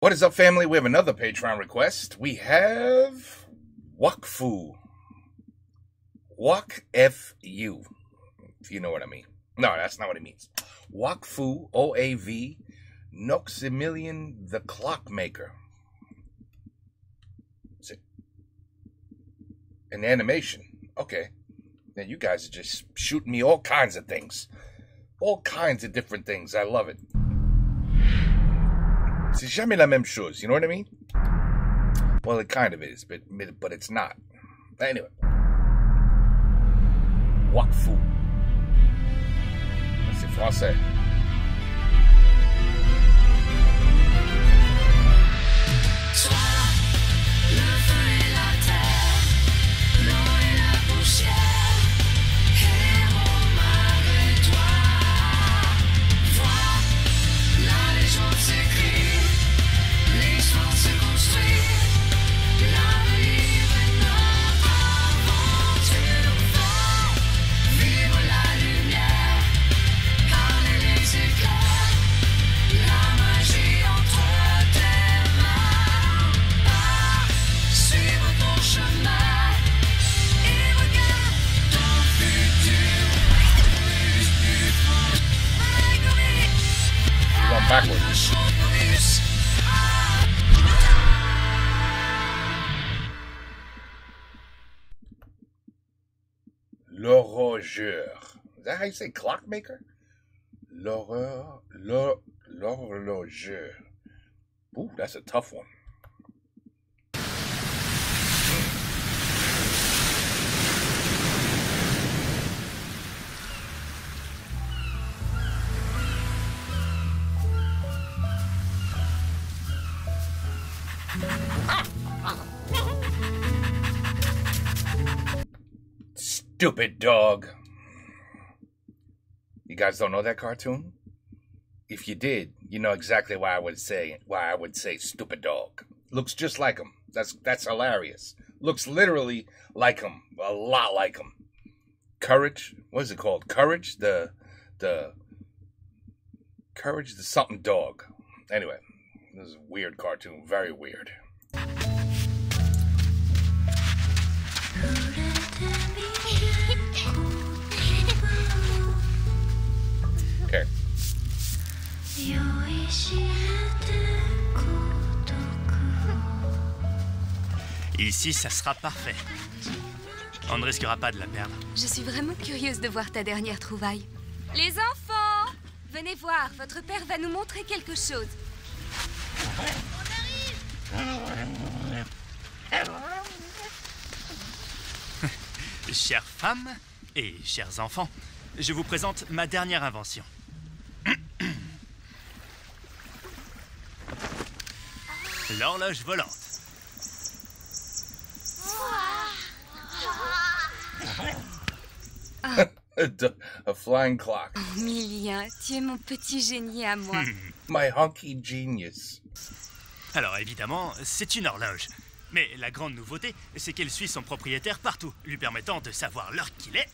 What is up, family? We have another Patreon request. We have Wakfu. Wakfu, if you know what I mean. No, that's not what it means. Wakfu, OAV, Noxemilian the Clockmaker. That's it. An animation. Okay. Now you guys are just shooting me all kinds of things. All kinds of different things. I love it. C'est jamais la même chose. You know what I mean? Well, it kind of is, but it's not. Anyway. Wakfu. C'est français. Backwards. L'horlogeur. Is that how you say clockmaker? L'horlogeur. Ooh, that's a tough one. Stupid dog. You guys don't know that cartoon? If you did, you know exactly why I would say stupid dog. Looks just like him. That's hilarious. Looks literally like him. A lot like him. Courage. What is it called? Courage the Courage the something dog. Anyway, this is a weird cartoon. Very weird. Okay. Ici, ça sera parfait. On ne risquera pas de la perdre. Je suis vraiment curieuse de voir ta dernière trouvaille. Les enfants, venez voir, votre père va nous montrer quelque chose. Chères femmes et chers enfants, je vous présente ma dernière invention. L'horloge volante. A flying clock. Oh, Milien, tu es mon petit génie à moi. My hunky genius. Alors évidemment, c'est une horloge. Mais la grande nouveauté, c'est qu'elle suit son propriétaire partout, lui permettant de savoir l'heure qu'il est.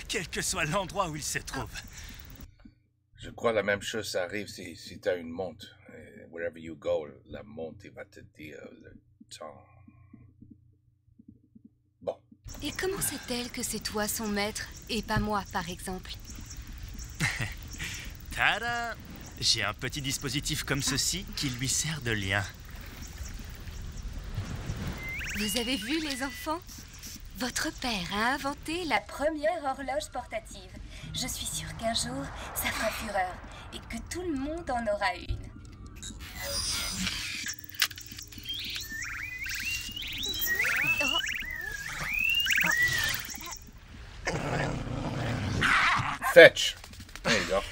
Quel que soit l'endroit où il se trouve. Je crois la même chose, ça arrive si tu as une montre. Wherever you go, la montre va te dire le temps. Bon. Et comment sait-elle que c'est toi son maître et pas moi, par exemple? Tada! J'ai un petit dispositif comme ceci qui lui sert de lien. Vous avez vu, les enfants? Votre père a inventé la première horloge portative. Je suis sûre qu'un jour, ça fera fureur et que tout le monde en aura une. Fetch. There you go.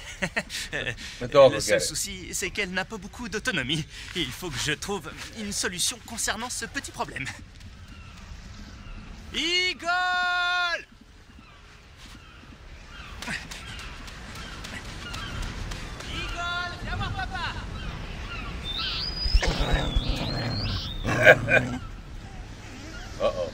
Le seul souci, c'est qu'elle n'a pas beaucoup d'autonomie. Il faut que je trouve une solution concernant ce petit problème. Eagle! Eagle, viens voir papa! Uh-oh.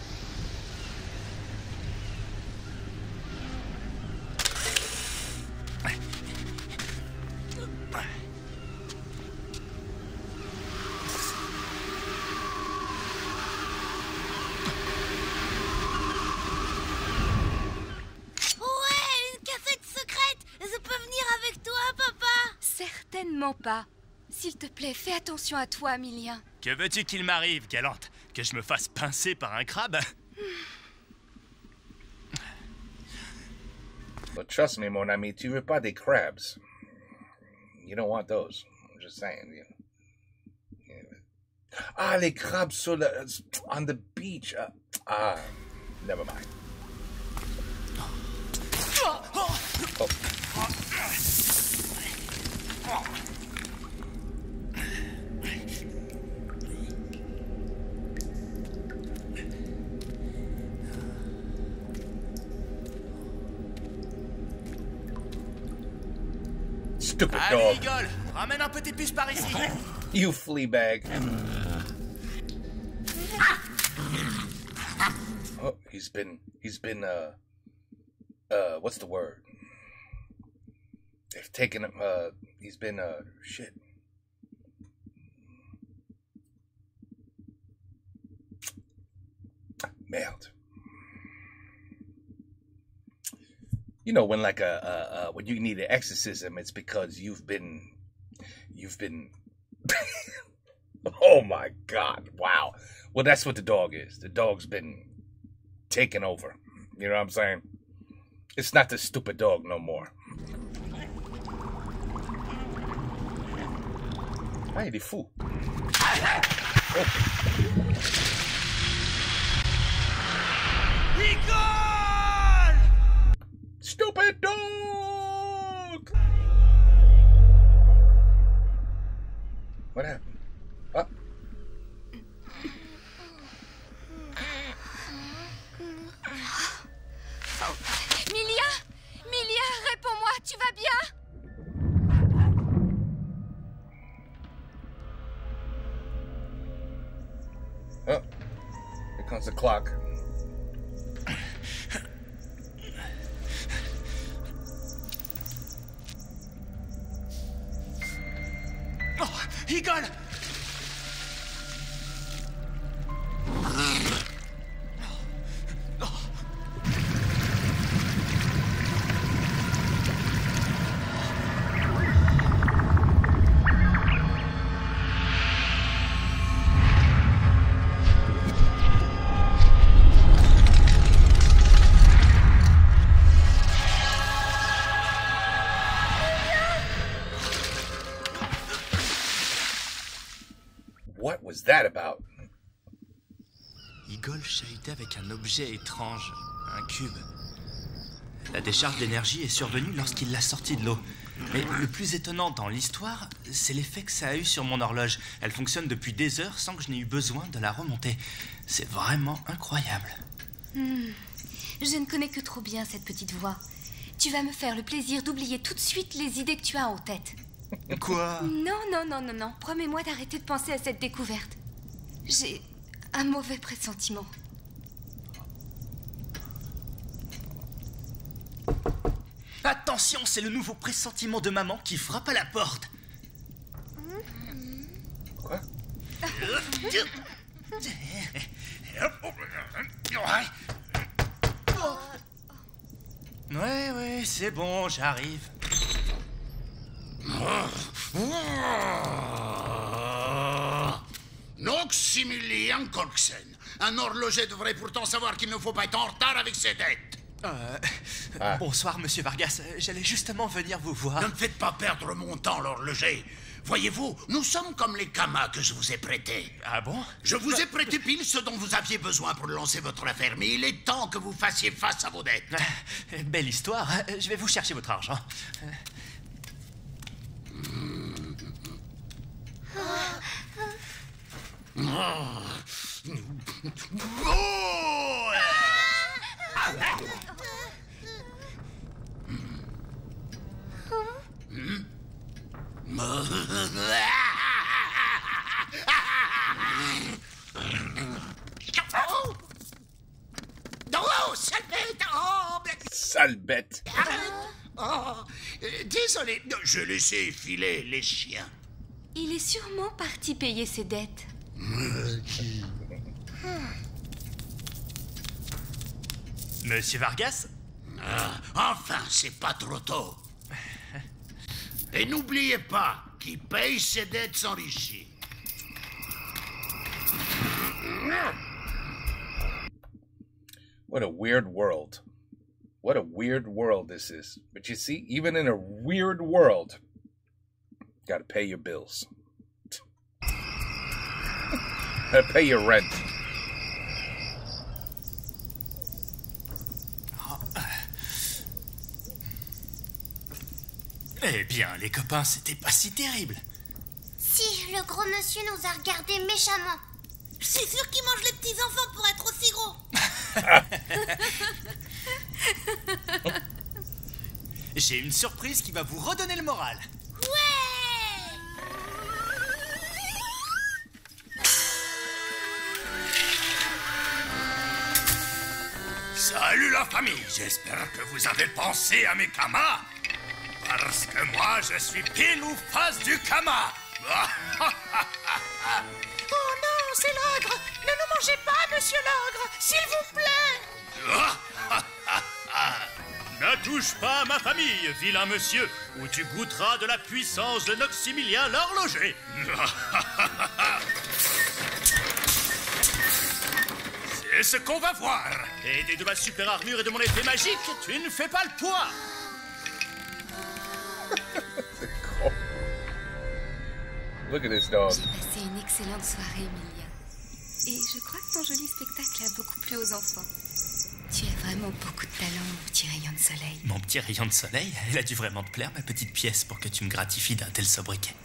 Certainement pas. S'il te plaît, fais attention à toi, Milien. Que veux-tu qu'il m'arrive, Galante? Que je me fasse pincer par un crabe? But trust me, mon ami, tu veux pas des crabs. You don't want those. I'm just saying. You know. Yeah. Ah, les crabes sur le, on the beach. Never mind. Oh. Stupid Allez, dog. Igol, ramène un peu tes puces par ici. You flea bag. Oh, he's been, what's the word? They've taken him, he's been, shit. Mailed. You know, when like when you need an exorcism, it's because you've been, oh my God, wow. Well, that's what the dog is. The dog's been taken over. You know what I'm saying? It's not the stupid dog no more. Ah, il est fou. Oh. Igol! Stupid dog! What happened? Oh. Milia, réponds-moi, tu vas bien? Oh, here comes the clock. Oh, Igol! What was that about? Igol chahutait avec un objet étrange, un cube. La décharge d'énergie est survenue lorsqu'il l'a sorti de l'eau. Mais le plus étonnant dans l'histoire, c'est l'effet que ça a eu sur mon horloge. Elle fonctionne depuis des heures sans que je n'ai eu besoin de la remonter. C'est vraiment incroyable. Je ne connais que trop bien cette petite voix. Tu vas me faire le plaisir d'oublier tout de suite les idées que tu as en tête. Quoi? Non. Promets-moi d'arrêter de penser à cette découverte. J'ai un mauvais pressentiment. Attention, c'est le nouveau pressentiment de maman qui frappe à la porte. Quoi? Ouais, c'est bon, j'arrive. Maximilien Korksen. Un horloger devrait pourtant savoir qu'il ne faut pas être en retard avec ses dettes. Bonsoir, monsieur Vargas. J'allais justement venir vous voir. Ne me faites pas perdre mon temps, l'horloger. Voyez-vous, nous sommes comme les camas que je vous ai prêtés. Ah bon? Je vous ai prêté pile ce dont vous aviez besoin pour lancer votre affaire, mais il est temps que vous fassiez face à vos dettes. Belle histoire. Je vais vous chercher votre argent. Oh, sale bête! Oh, Sale bête. Oh, dis, désolé, je laissais filer les chiens. Il est sûrement parti payer ses dettes. Monsieur Vargas? Enfin, c'est pas trop tôt. Et n'oubliez pas, qui paye ses dettes s'enrichit. What a weird world. What a weird world this is. But you see, even in a weird world, you gotta pay your bills. Gotta pay your rent. Eh bien, les copains, c'était pas si terrible. Si, le gros monsieur nous a regardés méchamment. Je suis sûr qu'il mange les petits enfants pour être aussi gros. J'ai une surprise qui va vous redonner le moral. Ouais! Salut la famille, j'espère que vous avez pensé à mes kamas. Parce que moi, je suis pile ou face du kama. Oh non, c'est l'ogre! Ne nous mangez pas, monsieur l'ogre! S'il vous plaît! Ne touche pas à ma famille, vilain monsieur, ou tu goûteras de la puissance de Noximilien l'horloger. C'est ce qu'on va voir. Aidé de ma super armure et de mon épée magique, tu ne fais pas le poids. Look at this dog. J'ai passé une excellente soirée, Emilia. Et je crois que ton joli spectacle a beaucoup plu aux enfants. Tu as vraiment beaucoup de talent, mon petit rayon de soleil. Mon petit rayon de soleil, elle a dû vraiment te plaire, ma petite pièce, pour que tu me gratifies d'un tel sobriquet.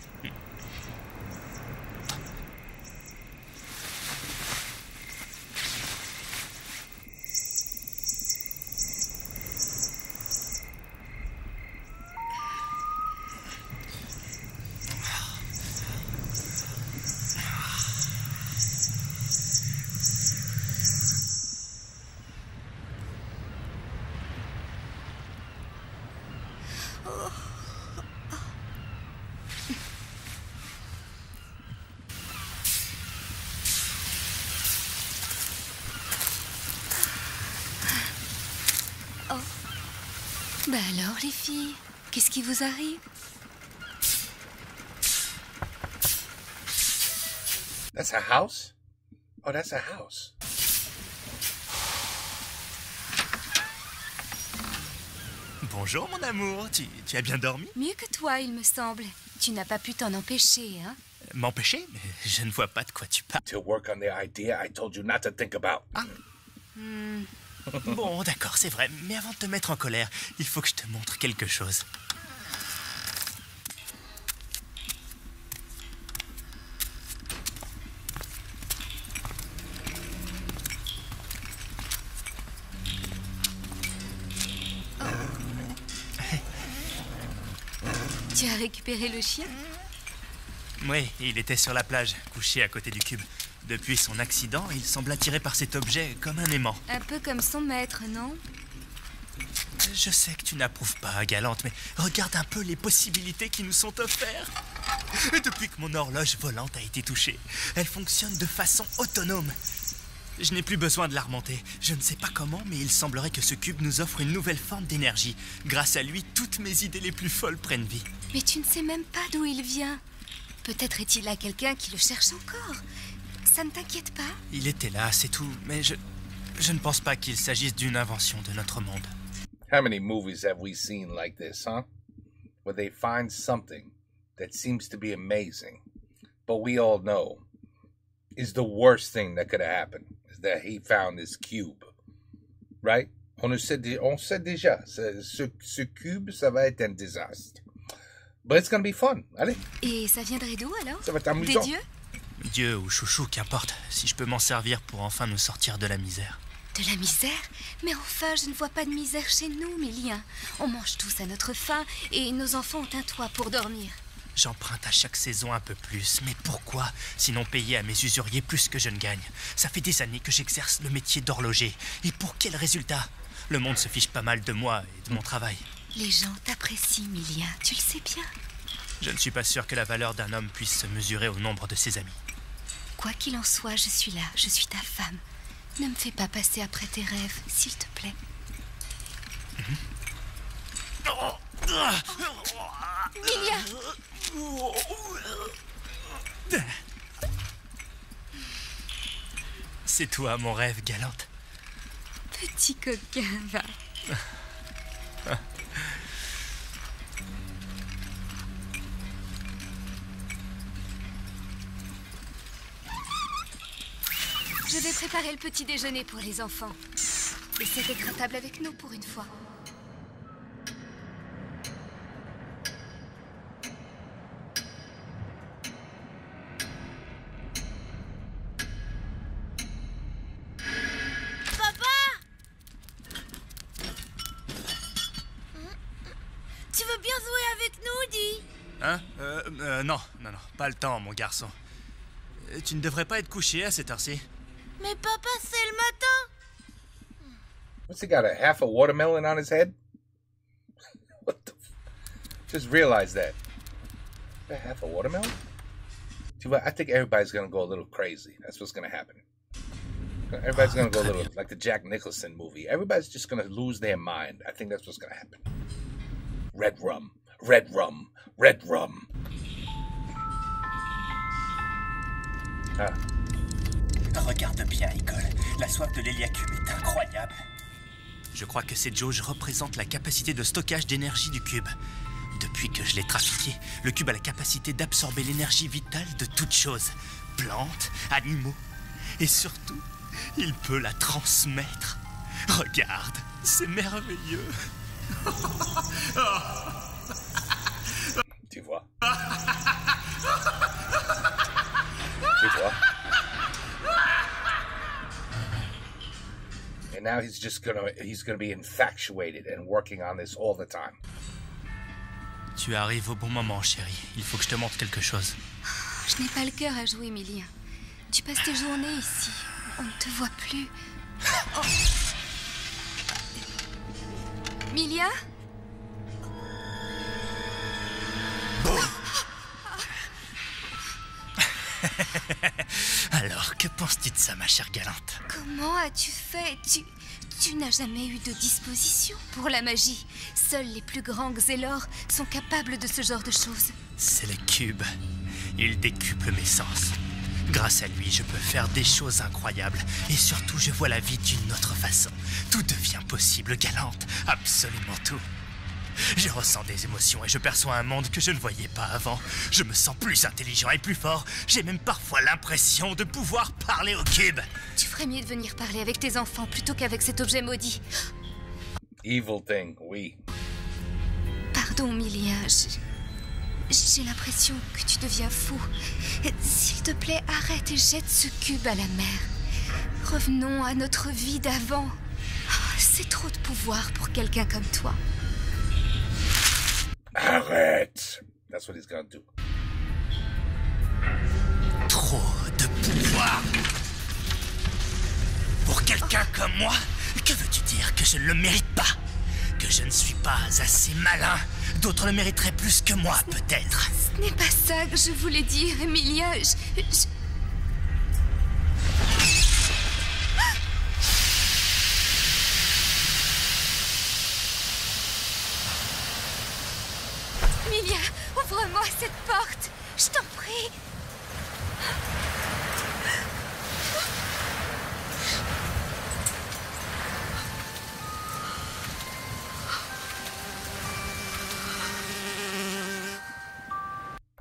Bah alors, les filles, qu'est-ce qui vous arrive? That's a house? Oh, that's a house. Bonjour, mon amour. Tu as bien dormi? Mieux que toi, il me semble. Tu n'as pas pu t'en empêcher, hein? M'empêcher? Mais je ne vois pas de quoi tu parles. To work on the idea I told you not to think about. Bon, d'accord, c'est vrai. Mais avant de te mettre en colère, il faut que je te montre quelque chose. Tu as récupéré le chien? Oui, il était sur la plage, couché à côté du cube. Depuis son accident, il semble attiré par cet objet comme un aimant. Un peu comme son maître, non? Je sais que tu n'approuves pas, Galante, mais regarde un peu les possibilités qui nous sont offertes. Depuis que mon horloge volante a été touchée, elle fonctionne de façon autonome. Je n'ai plus besoin de la remonter. Je ne sais pas comment, mais il semblerait que ce cube nous offre une nouvelle forme d'énergie. Grâce à lui, toutes mes idées les plus folles prennent vie. Mais tu ne sais même pas d'où il vient. Peut-être est-il là quelqu'un qui le cherche encore. Ça ne t'inquiète pas? Il était là, c'est tout, mais je ne pense pas qu'il s'agisse d'une invention de notre monde. How many movies have we seen like this, huh? Where they find something that seems to be amazing, but we all know is the worst thing that could have happened, is that he found this cube, right? On sait déjà, ce cube, ça va être un désastre. But it's gonna be fun, allez. Et ça viendrait d'où alors? Ça va être Des amusant. dieux? Dieu ou chouchou, qu'importe, si je peux m'en servir pour enfin nous sortir de la misère. De la misère? Mais enfin, je ne vois pas de misère chez nous, Mélien. On mange tous à notre faim et nos enfants ont un toit pour dormir. J'emprunte à chaque saison un peu plus, mais pourquoi? Sinon payer à mes usuriers plus que je ne gagne. Ça fait des années que j'exerce le métier d'horloger. Et pour quel résultat? Le monde se fiche pas mal de moi et de mon travail. Les gens t'apprécient, Milia, tu le sais bien. Je ne suis pas sûr que la valeur d'un homme puisse se mesurer au nombre de ses amis. Quoi qu'il en soit, je suis là, je suis ta femme. Ne me fais pas passer après tes rêves, s'il te plaît. Milia! C'est toi, mon rêve, galante. Petit coquin, va. Je vais préparer le petit déjeuner pour les enfants. Essaie d'être à table avec nous pour une fois. Tu veux bien jouer avec nous, Di? Hein? Non, pas le temps, mon garçon. Tu ne devrais pas être couché à cette heure-ci. Mais papa, c'est le matin. What's he got, half a watermelon on his head? What the Just realized that. Half a watermelon? I think everybody's gonna go a little crazy. That's what's gonna happen. Everybody's gonna go a little, like the Jack Nicholson movie. Everybody's just gonna lose their mind. I think that's what's gonna happen. Red rum, red rum, red rum. Ah. Regarde bien, Icole. La soif de l'héliacube est incroyable. Je crois que ces jauges représentent la capacité de stockage d'énergie du cube. Depuis que je l'ai trafiqué, le cube a la capacité d'absorber l'énergie vitale de toutes choses. Plantes, animaux. Et surtout, il peut la transmettre. Regarde, c'est merveilleux. Tu vois? Tu vois? And now he's gonna be infatuated and working on this all the time. Tu arrives au bon moment, chérie. Il faut que je te montre quelque chose. Je n'ai pas le cœur à jouer, Milia. Tu passes tes journées ici. On ne te voit plus. Oh. Milia? Alors, que penses-tu de ça, ma chère galante? Comment as-tu fait? Tu n'as jamais eu de disposition pour la magie. Seuls les plus grands Xelor sont capables de ce genre de choses. C'est le cube. Il décuple mes sens. Grâce à lui, je peux faire des choses incroyables. Et surtout, je vois la vie d'une autre façon. Tout devient possible, galante. Absolument tout. Je ressens des émotions et je perçois un monde que je ne voyais pas avant. Je me sens plus intelligent et plus fort. J'ai même parfois l'impression de pouvoir parler au cube. Tu ferais mieux de venir parler avec tes enfants plutôt qu'avec cet objet maudit. Evil thing, oui. Pardon, Milia. J'ai l'impression que tu deviens fou. S'il te plaît, arrête et jette ce cube à la mer. Revenons à notre vie d'avant. C'est trop de pouvoir pour quelqu'un comme toi. Arrête! That's what he's gonna do. Trop de pouvoir. Pour quelqu'un comme moi, que veux-tu dire? Que je ne le mérite pas? Que je ne suis pas assez malin? D'autres le mériteraient plus que moi, peut-être. Ce n'est pas ça que je voulais dire, Emilia. Emilia, ouvre-moi cette porte. Je t'en prie.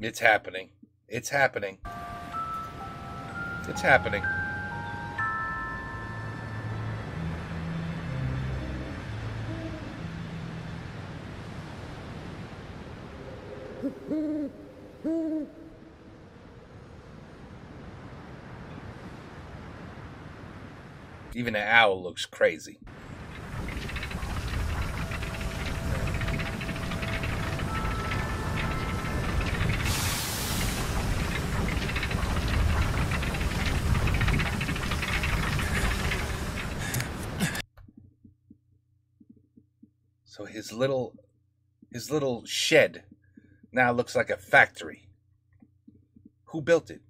It's happening. It's happening. It's happening. Even the owl looks crazy. So his little His little shed now looks like a factory. Who built it?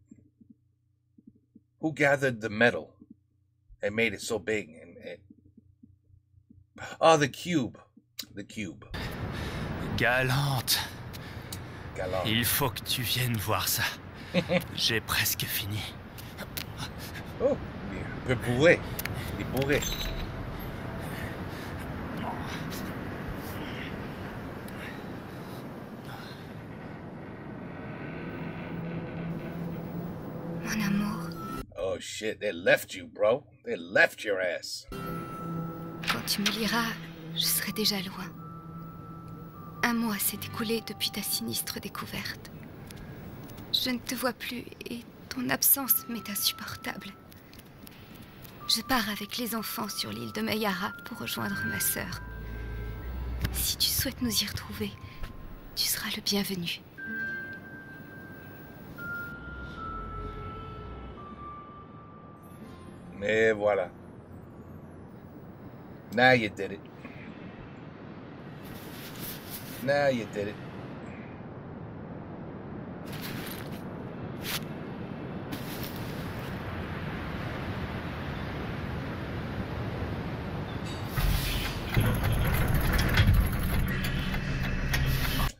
Who gathered the metal and made it so big? Oh, the cube. The cube. Galante. Galante. Il faut que tu viennes voir ça. J'ai presque fini. Oh, il est bourré. Il est bourré. Mon amour. Oh shit, they left you, bro. They left your ass. Quand tu me liras, je serai déjà loin. Un mois s'est écoulé depuis ta sinistre découverte. Je ne te vois plus et ton absence m'est insupportable. Je pars avec les enfants sur l'île de Mayara pour rejoindre ma sœur. Si tu souhaites nous y retrouver, tu seras le bienvenu. Et voilà. Now you did it. Now you did it.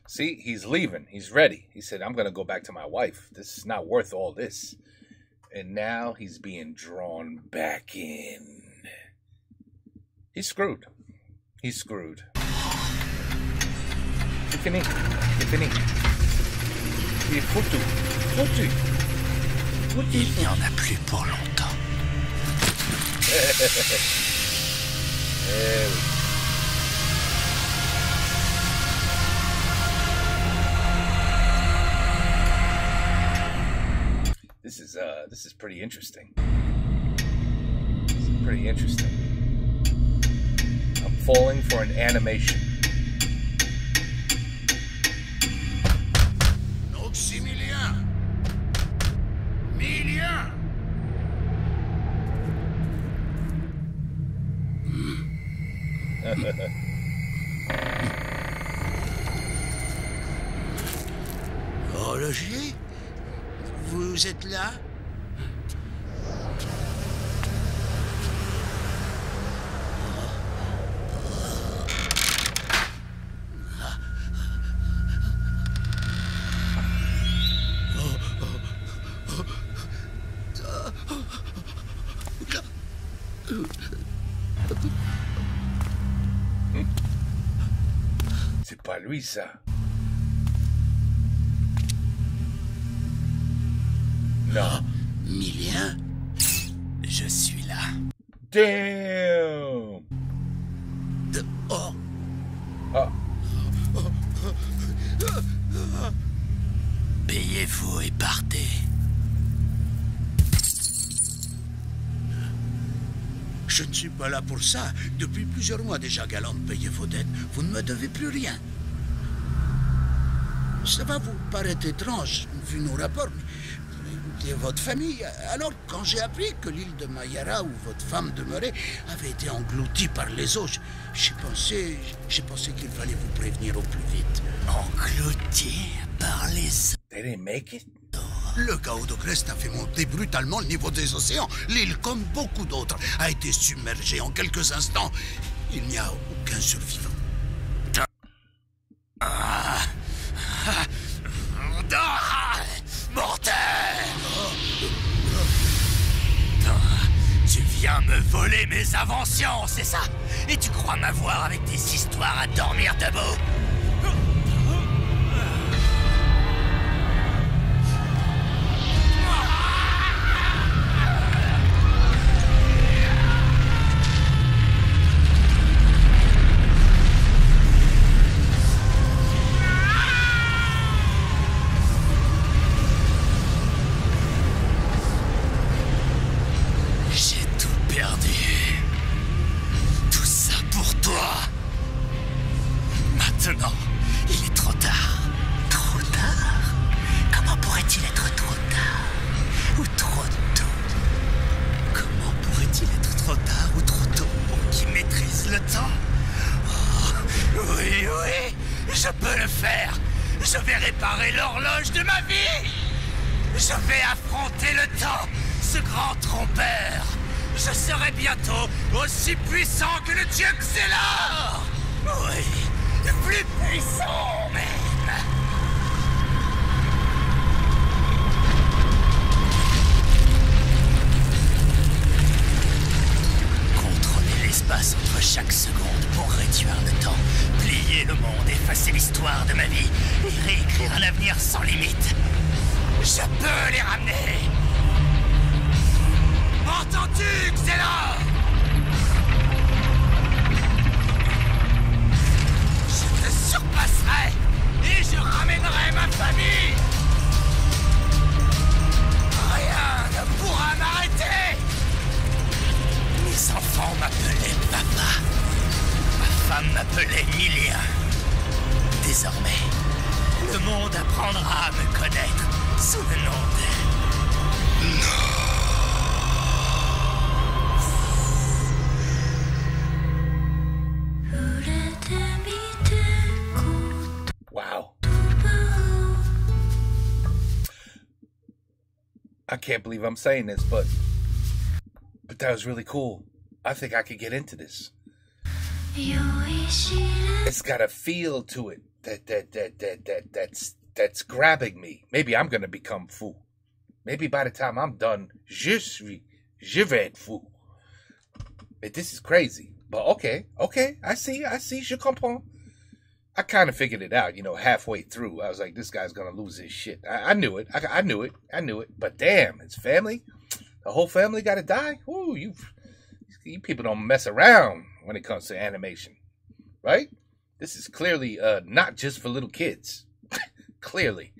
See, he's leaving. He's ready. He said, I'm going to go back to my wife. This is not worth all this. And now he's being drawn back in. He's screwed. He's screwed. C'est fini. C'est fini. Il est foutu. Foutu. Foutu. Il n'y en a plus pour longtemps. Eh oui. This is pretty interesting. This is pretty interesting. I'm falling for an animation. Maximilien! Milien! Horloger? Vous êtes là? C'est pas lui, ça. Non. Milien? Je suis là. Damn. Oh. Ah. Payez-vous et partez. Je ne suis pas là pour ça. Depuis plusieurs mois déjà, Galante, payez vos dettes. Vous ne me devez plus rien. Ça va vous paraître étrange, vu nos rapports, mais votre famille. Alors, quand j'ai appris que l'île de Mayara, où votre femme demeurait, avait été engloutie par les eaux, j'ai pensé qu'il fallait vous prévenir au plus vite. Englouti par les... They didn't make it? Le chaos de Crest a fait monter brutalement le niveau des océans. L'île, comme beaucoup d'autres, a été submergée en quelques instants. Il n'y a aucun survivant. Mortel! Tu viens me voler mes inventions, c'est ça? Et tu crois m'avoir avec des histoires à dormir debout? Maintenant, vais réparer l'horloge de ma vie. Je vais affronter le temps, ce grand trompeur. Je serai bientôt aussi puissant que le dieu Xelor. Oui, plus puissant même. L'espace entre chaque seconde pour réduire le temps, plier le monde, effacer l'histoire de ma vie et réécrire un avenir sans limite. Je peux les ramener. Entends-tu, Xelor? Je te surpasserai et je ramènerai ma famille. Rien ne pourra m'arrêter. Mes enfants m'appelaient papa. Ma femme m'appelait Milien. Désormais, le monde apprendra à me connaître sous le nom de... Wow. I can't believe I'm saying this, but that was really cool. I think I could get into this. It's got a feel to it that's grabbing me. Maybe I'm gonna become fou. Maybe by the time I'm done, je vais être fou. But this is crazy. But okay, I see, je comprends. I kind of figured it out, halfway through. I was like, this guy's gonna lose his shit. I knew it. I knew it. But damn, his family. The whole family got to die? Ooh, you people don't mess around when it comes to animation, right? This is clearly not just for little kids. Clearly.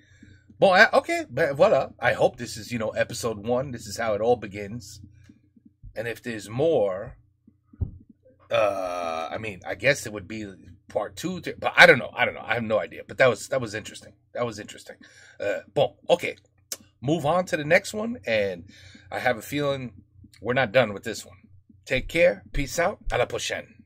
Bon, okay, but voila. I hope this is, episode 1. This is how it all begins. And if there's more, I guess it would be part 2. But I don't know. I have no idea. But that was interesting. Bon, okay. Move on to the next one, and I have a feeling we're not done with this one. Take care. Peace out. À la prochaine.